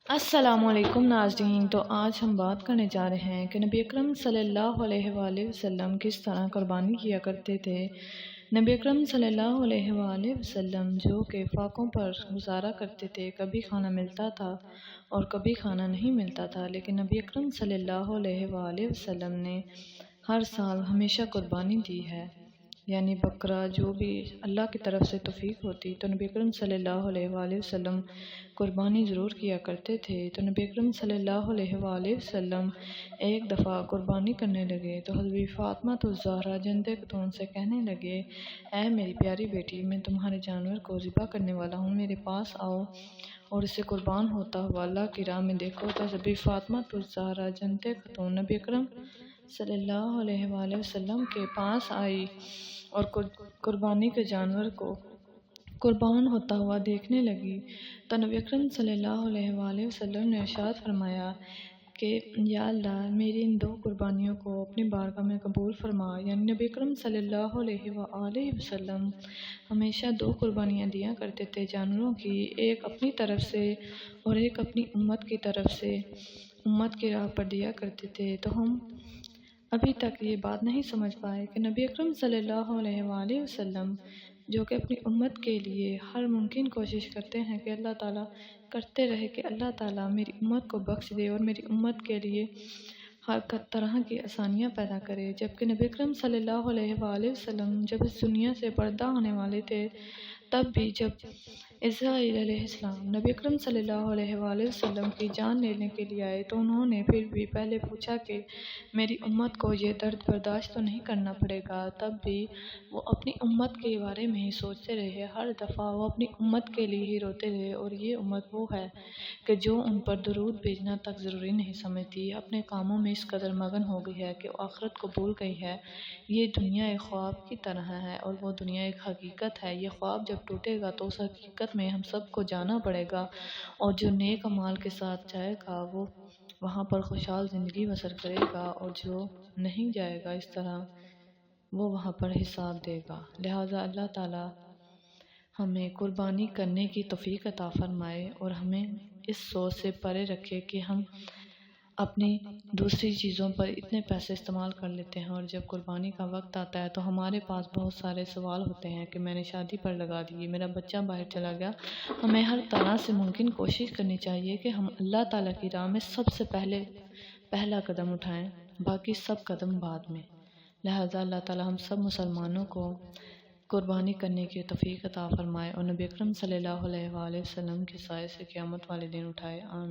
السلام علیکم ناظرین، تو آج ہم بات کرنے جا رہے ہیں کہ نبی اکرم صلی اللہ علیہ وآلہ وسلم کس طرح قربانی کیا کرتے تھے۔ نبی اکرم صلی اللہ علیہ وآلہ وسلم جو کہ فاقوں پر گزارا کرتے تھے، کبھی کھانا ملتا تھا اور کبھی کھانا نہیں ملتا تھا، لیکن نبی اکرم صلی اللہ علیہ وآلہ وسلم نے ہر سال ہمیشہ قربانی دی ہے، یعنی بکرا جو بھی اللہ کی طرف سے توفیق ہوتی تو نبی اکرم صلی اللہ علیہ وآلہ وسلم قربانی ضرور کیا کرتے تھے۔ تو نبی اکرم صلی اللہ علیہ وآلہ وسلم ایک دفعہ قربانی کرنے لگے تو حضرت فاطمہ الزہرا جنت خاتون سے کہنے لگے، اے میری پیاری بیٹی، میں تمہارے جانور کو ذبح کرنے والا ہوں، میرے پاس آؤ اور اسے قربان ہوتا ہوا اللہ کی راہ میں دیکھو۔ تو حضرت فاطمہ الزہرا جنت خاتون نبی اکرم صلی اللہ علیہ وآلہ وسلم کے پاس آئی اور قربانی کے جانور کو قربان ہوتا ہوا دیکھنے لگی تو نبی اکرم صلی اللہ علیہ وآلہ وسلم نے ارشاد فرمایا کہ یا اللہ، میری ان دو قربانیوں کو اپنی بارگاہ میں قبول فرما۔ یعنی نبی اکرم صلی اللہ علیہ وآلہ وسلم ہمیشہ دو قربانیاں دیا کرتے تھے جانوروں کی، ایک اپنی طرف سے اور ایک اپنی امت کی طرف سے، امت کی راہ پر دیا کرتے تھے۔ تو ہم ابھی تک یہ بات نہیں سمجھ پائے کہ نبی اکرم صلی اللہ علیہ وآلہ وسلم جو کہ اپنی امت کے لیے ہر ممکن کوشش کرتے ہیں کہ اللہ تعالیٰ کرتے رہے کہ اللہ تعالیٰ میری امت کو بخش دے اور میری امت کے لیے ہر طرح کی آسانیاں پیدا کرے، جبکہ نبی اکرم صلی اللہ علیہ وآلہ وسلم جب اس دنیا سے پردہ ہونے والے تھے، تب بھی جب اسرائیل علیہ السلام نبی اکرم صلی اللہ علیہ وآلہ وسلم کی جان لینے کے لیے آئے تو انہوں نے پھر بھی پہلے پوچھا کہ میری امت کو یہ درد برداشت تو نہیں کرنا پڑے گا، تب بھی وہ اپنی امت کے بارے میں ہی سوچتے رہے، ہر دفعہ وہ اپنی امت کے لیے ہی روتے رہے۔ اور یہ امت وہ ہے کہ جو ان پر درود بھیجنا تک ضروری نہیں سمجھتی، اپنے کاموں میں اس قدر مگن ہو گئی ہے کہ آخرت کو بھول گئی ہے۔ یہ دنیا ایک خواب کی طرح ہے اور وہ دنیا ایک حقیقت ہے۔ یہ خواب جب ٹوٹے گا تو اس حقیقت میں ہم سب کو جانا پڑے گا، اور جو نیک اعمال کے ساتھ جائے گا وہ وہاں پر خوشحال زندگی بسر کرے گا، اور جو نہیں جائے گا اس طرح وہ وہاں پر حساب دے گا۔ لہٰذا اللہ تعالیٰ ہمیں قربانی کرنے کی توفیق عطا فرمائے اور ہمیں اس سوچ سے پرے رکھے کہ ہم اپنی دوسری چیزوں پر اتنے پیسے استعمال کر لیتے ہیں اور جب قربانی کا وقت آتا ہے تو ہمارے پاس بہت سارے سوال ہوتے ہیں کہ میں نے شادی پر لگا دی، میرا بچہ باہر چلا گیا۔ ہمیں ہر طرح سے ممکن کوشش کرنی چاہیے کہ ہم اللہ تعالیٰ کی راہ میں سب سے پہلا قدم اٹھائیں، باقی سب قدم بعد میں۔ لہٰذا اللہ تعالیٰ ہم سب مسلمانوں کو قربانی کرنے کی توفیق عطا فرمائے اور نبی اکرم صلی اللہ علیہ وآلہ وسلم کے سائے سے قیامت والے دن اٹھائے۔ آمین۔